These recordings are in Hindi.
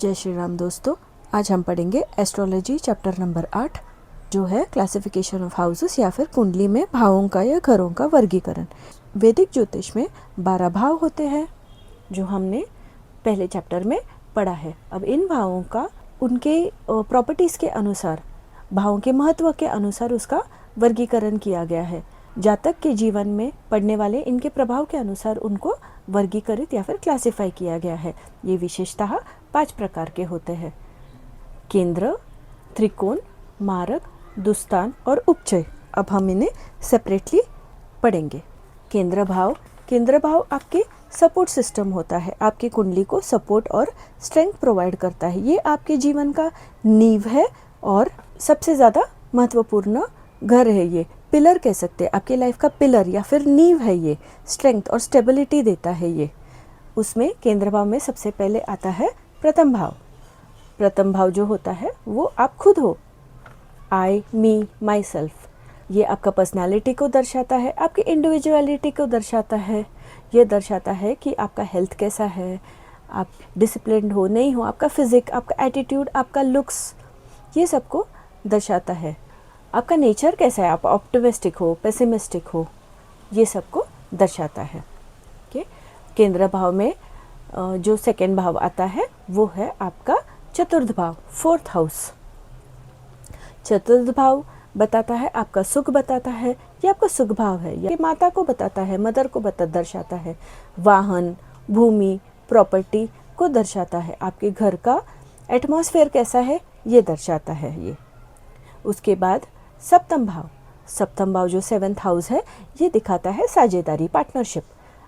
जय श्री राम दोस्तों, आज हम पढ़ेंगे एस्ट्रोलॉजी चैप्टर नंबर 8 जो है क्लासिफिकेशन ऑफ हाउसेस या फिर कुंडली में भावों का या घरों का वर्गीकरण। वैदिक ज्योतिष में 12 भाव होते हैं जो हमने पहले चैप्टर में पढ़ा है। अब इन भावों का उनके प्रॉपर्टीज़ के अनुसार, भावों के महत्व के अनुसार उसका वर्गीकरण किया गया है। जातक के जीवन में पड़ने वाले इनके प्रभाव के अनुसार उनको वर्गीकृत या फिर क्लासिफाई किया गया है। ये विशेषतः 5 प्रकार के होते हैं: केंद्र, त्रिकोण, मारक, दुस्थान और उपचय। अब हम इन्हें सेपरेटली पढ़ेंगे। केंद्र भाव आपके सपोर्ट सिस्टम होता है, आपकी कुंडली को सपोर्ट और स्ट्रेंथ प्रोवाइड करता है। ये आपके जीवन का नींव है और सबसे ज़्यादा महत्वपूर्ण घर है। ये पिलर कह सकते हैं, आपकी लाइफ का पिलर या फिर नींव है। ये स्ट्रेंथ और स्टेबिलिटी देता है। ये उसमें केंद्र भाव में सबसे पहले आता है प्रथम भाव। प्रथम भाव जो होता है वो आप खुद हो, आई, मी, माई सेल्फ। ये आपका पर्सनालिटी को दर्शाता है, आपकी इंडिविजुअलिटी को दर्शाता है। ये दर्शाता है कि आपका हेल्थ कैसा है, आप डिसिप्लिन्ड हो नहीं हो, आपका फिजिक, आपका एटीट्यूड, आपका लुक्स, ये सबको दर्शाता है। आपका नेचर कैसा है, आप ऑप्टिमिस्टिक हो, पेसिमिस्टिक हो, ये सबको दर्शाता है। ओके, केंद्र भाव में जो सेकेंड भाव आता है वो है आपका चतुर्थ भाव, 4th हाउस। चतुर्थ भाव बताता है आपका सुख, बताता है ये आपका सुख भाव है। ये माता को बताता है, मदर को दर्शाता है। वाहन, भूमि, प्रॉपर्टी को दर्शाता है। आपके घर का एटमॉस्फेयर कैसा है ये दर्शाता है ये। उसके बाद सप्तम भाव जो 7th हाउस है, ये दिखाता है साझेदारी, पार्टनरशिप।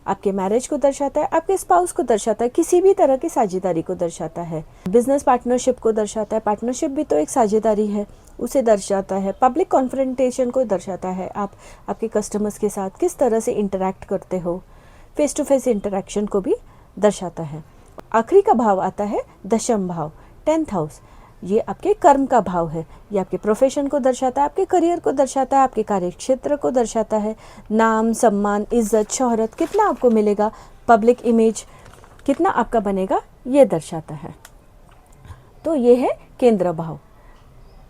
आपके मैरिज को दर्शाता है, आपके स्पाउस को दर्शाता है, किसी भी तरह की साझेदारी को दर्शाता है। बिजनेस पार्टनरशिप को दर्शाता है, पार्टनरशिप भी तो एक साझेदारी है, उसे दर्शाता है। पब्लिक कॉन्फ्रंटेशन को दर्शाता है, आप आपके कस्टमर्स के साथ किस तरह से इंटरैक्ट करते हो, फेस टू फेस इंटरैक्शन को भी दर्शाता है। आखिरी का भाव आता है दशम भाव, 10th हाउस। ये आपके कर्म का भाव है। ये आपके प्रोफेशन को दर्शाता है, आपके करियर को दर्शाता है, आपके कार्य क्षेत्र को दर्शाता है। नाम, सम्मान, इज्जत, शोहरत कितना आपको मिलेगा, पब्लिक इमेज कितना आपका बनेगा, ये दर्शाता है। तो ये है केंद्र भाव।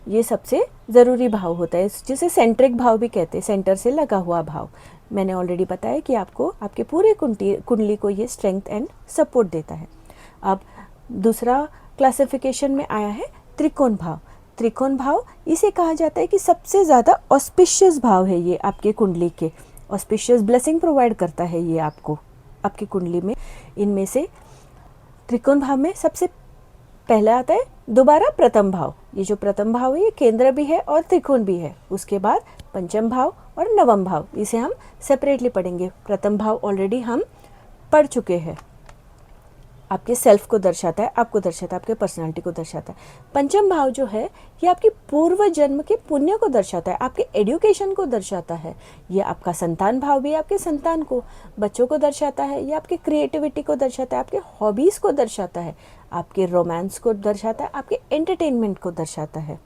ये सबसे ज़रूरी भाव होता है, जिसे सेंट्रिक भाव भी कहते हैं, सेंटर से लगा हुआ भाव। मैंने ऑलरेडी बताया कि आपको आपके पूरे कुंडली को ये स्ट्रेंथ एंड सपोर्ट देता है। अब दूसरा क्लासिफिकेशन में आया है त्रिकोण भाव। त्रिकोण भाव इसे कहा जाता है कि सबसे ज़्यादा ऑस्पिशियस भाव है। ये आपके कुंडली के ऑस्पिशियस ब्लेसिंग प्रोवाइड करता है ये आपको, आपकी कुंडली में। इनमें से त्रिकोण भाव में सबसे पहला आता है दोबारा प्रथम भाव। ये जो प्रथम भाव है ये केंद्र भी है और त्रिकोण भी है। उसके बाद पंचम भाव और नवम भाव, इसे हम सेपरेटली पढ़ेंगे। प्रथम भाव ऑलरेडी हम पढ़ चुके हैं, आपके सेल्फ को दर्शाता है, आपको दर्शाता है, आपके पर्सनालिटी को दर्शाता है। पंचम भाव जो है ये आपके पूर्व जन्म के पुण्य को दर्शाता है, आपके एजुकेशन को दर्शाता है। ये आपका संतान भाव भी आपके संतान को, बच्चों को दर्शाता है। ये आपके क्रिएटिविटी को दर्शाता है, आपके हॉबीज़ को दर्शाता है, आपके रोमांस को दर्शाता है, आपके एंटरटेनमेंट को दर्शाता है।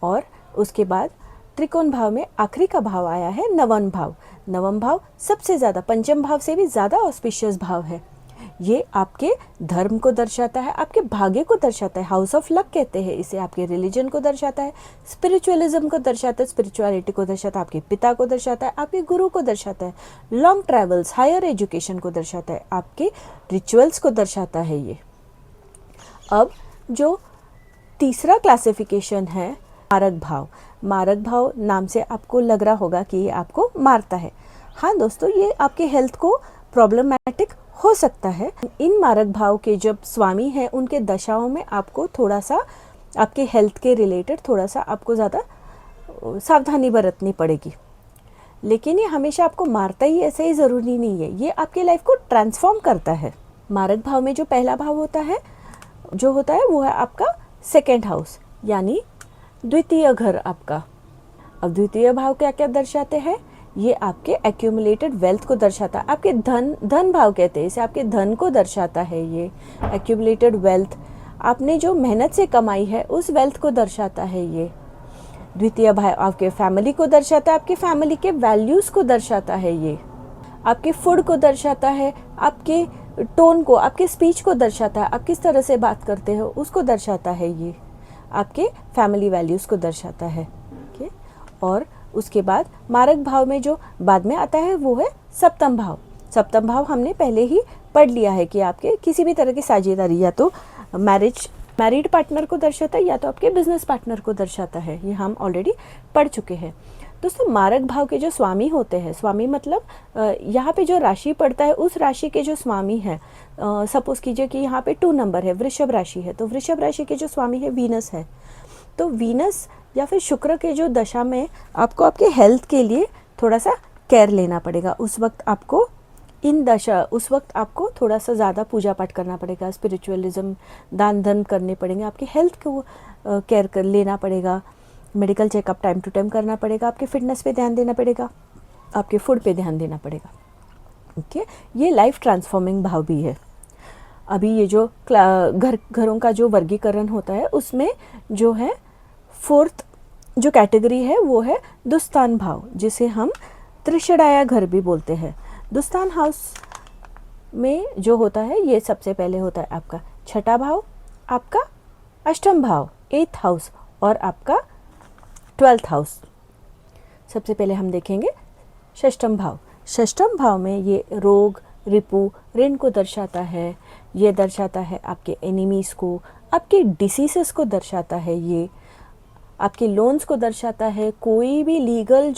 और उसके बाद त्रिकोण भाव में आखिरी का भाव आया है नवम भाव। नवम भाव सबसे ज़्यादा, पंचम भाव से भी ज़्यादा ऑस्पिशियस भाव है। ये आपके धर्म को दर्शाता है, आपके भाग्य को दर्शाता है, हाउस ऑफ लक कहते हैं इसे। आपके रिलीजन को दर्शाता है, स्पिरिचुअलिज्म को दर्शाता है, स्पिरिचुअलिटी को दर्शाता है, आपके पिता को दर्शाता है, आपके गुरु को दर्शाता है, लॉन्ग ट्रैवल्स, हायर एजुकेशन को दर्शाता है, आपके रिचुअल्स को दर्शाता है ये। अब जो तीसरा क्लासिफिकेशन है मारक भाव। मारक भाव नाम से आपको लग रहा होगा कि ये आपको मारता है। हाँ दोस्तों, ये आपके हेल्थ को प्रॉब्लमैटिक हो सकता है। इन मारक भाव के जब स्वामी हैं उनके दशाओं में आपको थोड़ा सा आपके हेल्थ के रिलेटेड थोड़ा सा आपको ज़्यादा सावधानी बरतनी पड़ेगी। लेकिन ये हमेशा आपको मारता ही ऐसा ही ज़रूरी नहीं है, ये आपके लाइफ को ट्रांसफॉर्म करता है। मारक भाव में जो पहला भाव होता है वो है आपका 2nd हाउस, यानी द्वितीय घर आपका। अब द्वितीय भाव क्या क्या दर्शाते हैं, ये आपके एक्यूमुलेटेड वेल्थ को दर्शाता है। आपके धन भाव कहते हैं इसे, आपके धन को दर्शाता है ये एक्यूमुलेटेड वेल्थ। आपने जो मेहनत से कमाई है उस वेल्थ को दर्शाता है ये। द्वितीय भाव आपके फैमिली को दर्शाता है, आपके फैमिली के वैल्यूज़ को दर्शाता है ये। आपके फूड को दर्शाता है, आपके टोन को, आपके स्पीच को दर्शाता है, आप किस तरह से बात करते हो उसको दर्शाता है। ये आपके फैमिली वैल्यूज़ को दर्शाता है। ओके, और उसके बाद मारक भाव में जो बाद में आता है वो है सप्तम भाव। सप्तम भाव हमने पहले ही पढ़ लिया है कि आपके किसी भी तरह की साझेदारी, या तो मैरिड पार्टनर को दर्शाता है या तो आपके बिजनेस पार्टनर को दर्शाता है। ये हम ऑलरेडी पढ़ चुके हैं। दोस्तों, मारक भाव के जो स्वामी होते हैं, स्वामी मतलब यहाँ पे जो राशि पड़ता है उस राशि के जो स्वामी है, सपोज कीजिए कि यहाँ पे 2 नंबर है, वृषभ राशि है, तो वृषभ राशि के जो स्वामी है वीनस है। तो वीनस या फिर शुक्र के जो दशा में आपको आपके हेल्थ के लिए थोड़ा सा केयर लेना पड़ेगा। उस वक्त आपको थोड़ा सा ज़्यादा पूजा पाठ करना पड़ेगा, स्पिरिचुअलिज्म, दान धर्म करने पड़ेंगे, आपकी हेल्थ को केयर कर लेना पड़ेगा, medical checkup time to time करना पड़ेगा, आपके फिटनेस पे ध्यान देना पड़ेगा, आपके फूड पे ध्यान देना पड़ेगा। ओके, ये लाइफ ट्रांसफॉर्मिंग भाव भी है। अभी ये जो घरों का जो वर्गीकरण होता है उसमें जो है 4th जो कैटेगरी है वो है दुस्तान भाव, जिसे हम त्रिशडाया घर भी बोलते हैं। दुस्तान हाउस में जो होता है ये सबसे पहले होता है आपका 6ठा भाव, आपका 8म भाव 8th हाउस और आपका 12th हाउस। सबसे पहले हम देखेंगे 6ठम भाव। 6ठम भाव में ये रोग, रिपु, ऋण को दर्शाता है। ये दर्शाता है आपके एनिमीज़ को, आपके डिसीजेस को दर्शाता है, ये आपके लोन्स को दर्शाता है, कोई भी लीगल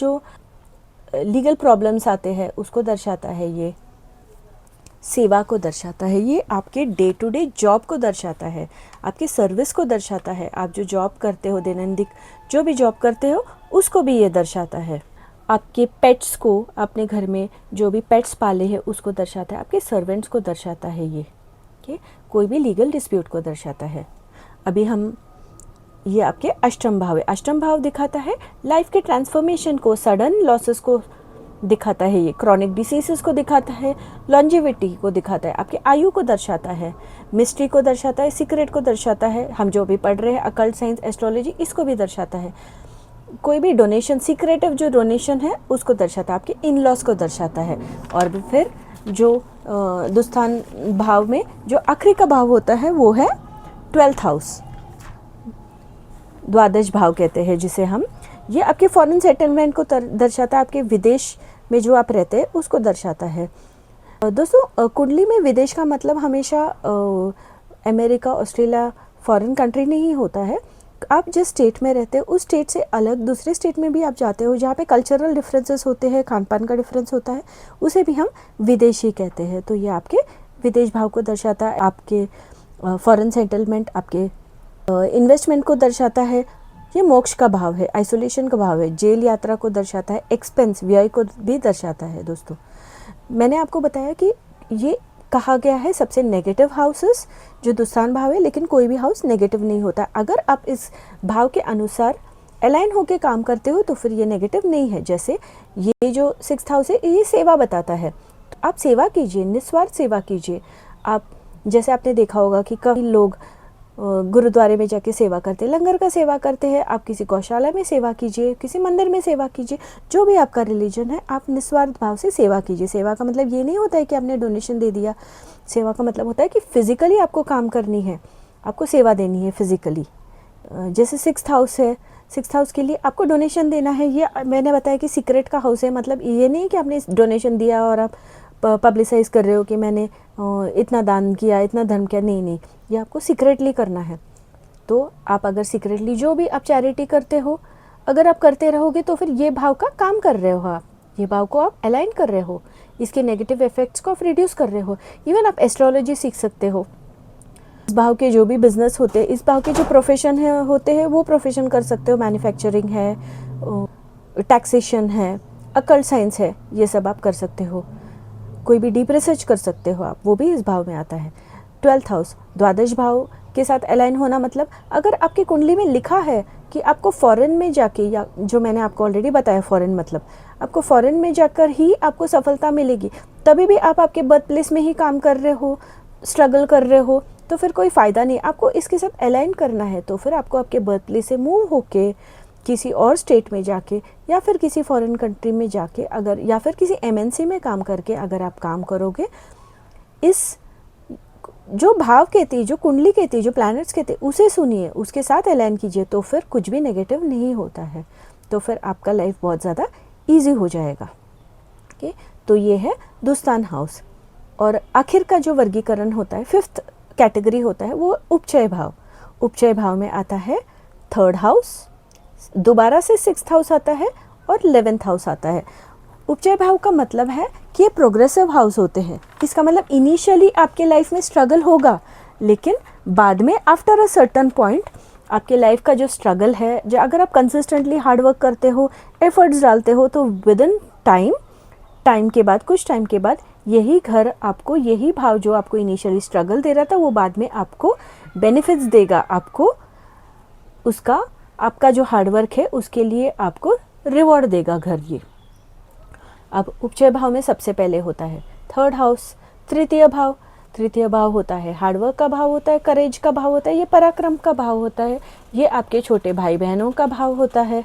प्रॉब्लम्स आते हैं उसको दर्शाता है, ये सेवा को दर्शाता है, ये आपके डे टू डे जॉब को दर्शाता है, आपकी सर्विस को दर्शाता है। आप जो जॉब करते हो, दैनंदिन जो भी जॉब करते हो उसको भी ये दर्शाता है। आपके पेट्स को, आपने घर में जो भी पेट्स पाले हैं उसको दर्शाता है, आपके सर्वेंट्स को दर्शाता है, ये कोई भी लीगल डिस्प्यूट को दर्शाता है। अभी ये आपके 8म भाव है। 8म भाव दिखाता है लाइफ के ट्रांसफॉर्मेशन को, सडन लॉसेस को दिखाता है, ये क्रॉनिक डिसीजेस को दिखाता है, लॉन्जिविटी को दिखाता है, आपकी आयु को दर्शाता है, मिस्ट्री को दर्शाता है, सीक्रेट को दर्शाता है, हम जो भी पढ़ रहे हैं अकल्ट साइंस, एस्ट्रोलॉजी, इसको भी दर्शाता है। कोई भी डोनेशन, सीक्रेटिव जो डोनेशन है उसको दर्शाता है, आपके इन लॉस को दर्शाता है। और फिर जो दुस्तान भाव में जो आखिरी का भाव होता है वो है 12th हाउस, द्वादश भाव कहते हैं जिसे हम। ये आपके फॉरेन सेटलमेंट को दर्शाता है, आपके विदेश में जो आप रहते हैं उसको दर्शाता है। दोस्तों, कुंडली में विदेश का मतलब हमेशा अमेरिका, ऑस्ट्रेलिया, फॉरेन कंट्री नहीं होता है। आप जिस स्टेट में रहते हो उस स्टेट से अलग दूसरे स्टेट में भी आप जाते हो जहाँ पे कल्चरल डिफरेंसेस होते हैं, खान पान का डिफरेंस होता है, उसे भी हम विदेशी कहते हैं। तो ये आपके विदेश भाव को दर्शाता है, आपके फॉरेन सेटलमेंट, आपके इन्वेस्टमेंट को दर्शाता है। ये मोक्ष का भाव है, आइसोलेशन का भाव है, जेल यात्रा को दर्शाता है, एक्सपेंस, व्यय को भी दर्शाता है। दोस्तों, मैंने आपको बताया कि ये कहा गया है सबसे नेगेटिव हाउसेस जो दुस्तान भाव है, लेकिन कोई भी हाउस नेगेटिव नहीं होता। अगर आप इस भाव के अनुसार अलाइन होकर काम करते हो तो फिर ये नेगेटिव नहीं है। जैसे ये जो 6th हाउस है ये सेवा बताता है, तो आप सेवा कीजिए, निस्वार्थ सेवा कीजिए। आप जैसे आपने देखा होगा कि कई लोग गुरुद्वारे में जाके सेवा करते हैं, लंगर का सेवा करते हैं। आप किसी गौशाला में सेवा कीजिए, किसी मंदिर में सेवा कीजिए, जो भी आपका रिलीजन है आप निस्वार्थ भाव से सेवा कीजिए। सेवा का मतलब ये नहीं होता है कि आपने डोनेशन दे दिया। सेवा का मतलब होता है कि फिजिकली आपको काम करनी है, आपको सेवा देनी है फिजिकली। जैसे 6th हाउस है, 6th हाउस के लिए आपको डोनेशन देना है। ये मैंने बताया कि सीक्रेट का हाउस है, मतलब ये नहीं कि आपने डोनेशन दिया और आप पब्लिसाइज कर रहे हो कि मैंने इतना दान किया, इतना धर्म किया। नहीं, ये आपको सीक्रेटली करना है। तो आप अगर सीक्रेटली जो भी आप चैरिटी करते हो, अगर आप करते रहोगे तो फिर ये भाव का काम कर रहे हो, आप ये भाव को आप अलाइन कर रहे हो, इसके नेगेटिव इफेक्ट्स को आप रिड्यूस कर रहे हो। इवन आप एस्ट्रोलॉजी सीख सकते हो। इस भाव के जो भी बिजनेस होते हैं, इस भाव के जो प्रोफेशन है होते हैं वो प्रोफेशन कर सकते हो। मैन्युफैक्चरिंग है, टैक्सेशन है, अकल्ट साइंस है, ये सब आप कर सकते हो। कोई भी डीप रिसर्च कर सकते हो आप, वो भी इस भाव में आता है। 12th हाउस द्वादश भाव के साथ अलाइन होना मतलब अगर आपकी कुंडली में लिखा है कि आपको फॉरेन में जाके, या जो मैंने आपको ऑलरेडी बताया फॉरेन मतलब आपको फॉरेन में जाकर ही आपको सफलता मिलेगी, तभी भी आप आपके बर्थ प्लेस में ही काम कर रहे हो, स्ट्रगल कर रहे हो, तो फिर कोई फ़ायदा नहीं। आपको इसके साथ अलाइन करना है, तो फिर आपको आपके बर्थ प्लेस से मूव होके किसी और स्टेट में जाके या फिर किसी फॉरेन कंट्री में जाके अगर, या फिर किसी MNC में काम करके अगर आप काम करोगे, इस जो भाव कहती है, जो कुंडली कहती है, जो प्लैनेट्स कहते हैं, उसे सुनिए, उसके साथ अलाइन कीजिए, तो फिर कुछ भी नेगेटिव नहीं होता है, तो फिर आपका लाइफ बहुत ज़्यादा ईजी हो जाएगा। ओके, तो ये है दुस्तान हाउस। और आखिर का जो वर्गीकरण होता है, 5th कैटेगरी होता है, वो उपचय भाव। उपचय भाव में आता है 3rd हाउस, दोबारा से 6th हाउस आता है और 11th हाउस आता है। उपचय भाव का मतलब है कि ये प्रोग्रेसिव हाउस होते हैं। इसका मतलब इनिशियली आपके लाइफ में स्ट्रगल होगा, लेकिन बाद में आफ्टर अ सर्टेन पॉइंट आपके लाइफ का जो स्ट्रगल है, जो अगर आप कंसिस्टेंटली हार्ड वर्क करते हो, एफर्ट्स डालते हो, तो विद इन टाइम के बाद, कुछ टाइम के बाद यही घर आपको, यही भाव जो आपको इनिशियली स्ट्रगल दे रहा था, वो बाद में आपको बेनिफिट्स देगा। आपको उसका, आपका जो हार्डवर्क है उसके लिए आपको रिवॉर्ड देगा घर ये। अब उपचय भाव में सबसे पहले होता है 3rd हाउस, तृतीय भाव। तृतीय भाव होता है हार्डवर्क का भाव होता है, करेज का भाव होता है, ये पराक्रम का भाव होता है, ये आपके छोटे भाई बहनों का भाव होता है,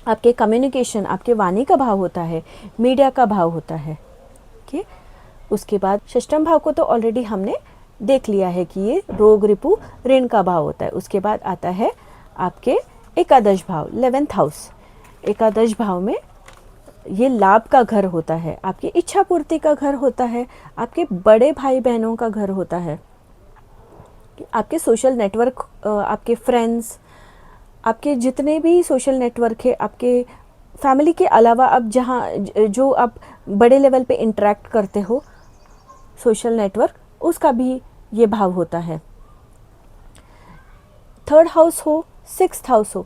आपके कम्युनिकेशन, आपके वाणी का भाव होता है, मीडिया का भाव होता है। ओके, उसके बाद षष्ठम भाव को तो ऑलरेडी हमने देख लिया है कि ये रोग, रिपु, ऋण का भाव होता है। उसके बाद आता है आपके एकादश भाव, 11th हाउस। एकादश भाव में ये लाभ का घर होता है, आपकी इच्छा पूर्ति का घर होता है, आपके बड़े भाई बहनों का घर होता है, आपके सोशल नेटवर्क, आपके फ्रेंड्स, आपके जितने भी सोशल नेटवर्क है, आपके फैमिली के अलावा अब जहाँ जो आप बड़े लेवल पे इंटरेक्ट करते हो, सोशल नेटवर्क, उसका भी ये भाव होता है। 3rd हाउस हो, 6th हाउस हो।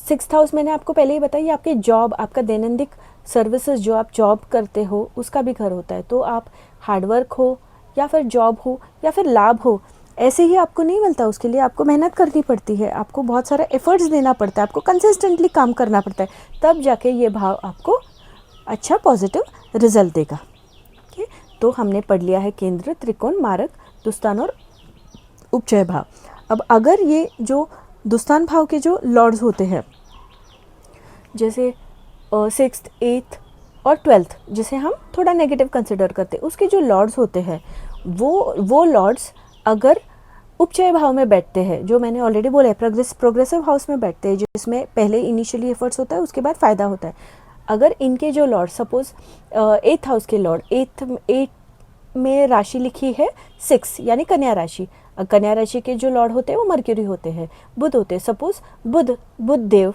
6th हाउस मैंने आपको पहले ही बताया, आपके जॉब, आपका दैनंदिन सर्विसेज जो आप जॉब करते हो उसका भी घर होता है। तो आप हार्डवर्क हो या फिर जॉब हो या फिर लाभ हो, ऐसे ही आपको नहीं मिलता, उसके लिए आपको मेहनत करनी पड़ती है, आपको बहुत सारा एफर्ट्स देना पड़ता है, आपको कंसिस्टेंटली काम करना पड़ता है, तब जाके ये भाव आपको अच्छा पॉजिटिव रिजल्ट देगा। ओके, तो हमने पढ़ लिया है केंद्र, त्रिकोण, मारक, दुस्तान और उपचय भाव। अब अगर ये जो दुस्तान भाव के जो लॉर्ड्स होते हैं, जैसे 6th, 8th और 12th, जिसे हम थोड़ा नेगेटिव कंसिडर करते हैं, उसके जो लॉर्ड्स होते हैं, वो लॉर्ड्स अगर उपचय भाव में बैठते हैं, जो मैंने ऑलरेडी बोला है, प्रोग्रेसिव हाउस में बैठते हैं, जिसमें पहले इनिशियली एफर्ट्स होता है, उसके बाद फ़ायदा होता है। अगर इनके जो लॉर्ड, सपोज 8th हाउस के लॉर्ड, 8 में राशि लिखी है 6, यानी कन्या राशि। कन्या राशि के जो लॉर्ड होते हैं वो मर्क्यूरी होते हैं, बुध होते हैं। सपोज बुध देव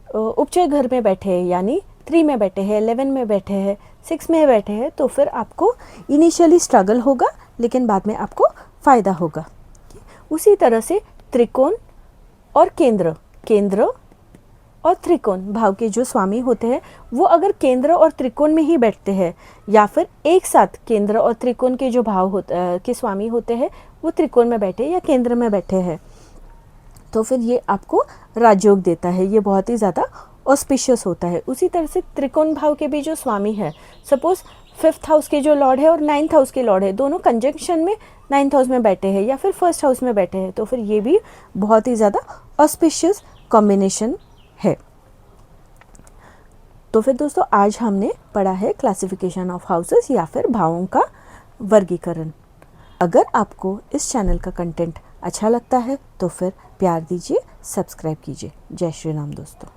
उपचय घर में बैठे हैं, यानी 3 में बैठे हैं, 11 में बैठे हैं, 6 में बैठे हैं, तो फिर आपको इनिशियली स्ट्रगल होगा, लेकिन बाद में आपको फ़ायदा होगा। उसी तरह से त्रिकोण और केंद्र और त्रिकोण भाव के जो स्वामी होते हैं, वो अगर केंद्र और त्रिकोण में ही बैठते हैं, या फिर एक साथ केंद्र और त्रिकोण के जो भाव के स्वामी होते हैं वो त्रिकोण में बैठे या केंद्र में बैठे हैं, तो फिर ये आपको राजयोग देता है, ये बहुत ही ज़्यादा ऑस्पिशियस होता है। उसी तरह से त्रिकोण भाव के भी जो स्वामी है, सपोज 5th हाउस के जो लॉर्ड है और 9th हाउस के लॉर्ड है, दोनों कंजंक्शन में 9th हाउस में बैठे हैं या फिर 1st हाउस में बैठे हैं, तो फिर ये भी बहुत ही ज़्यादा ऑस्पिशियस कॉम्बिनेशन है। तो फिर दोस्तों, आज हमने पढ़ा है क्लासिफिकेशन ऑफ हाउसेस या फिर भावों का वर्गीकरण। अगर आपको इस चैनल का कंटेंट अच्छा लगता है तो फिर प्यार दीजिए, सब्सक्राइब कीजिए। जय श्री राम दोस्तों।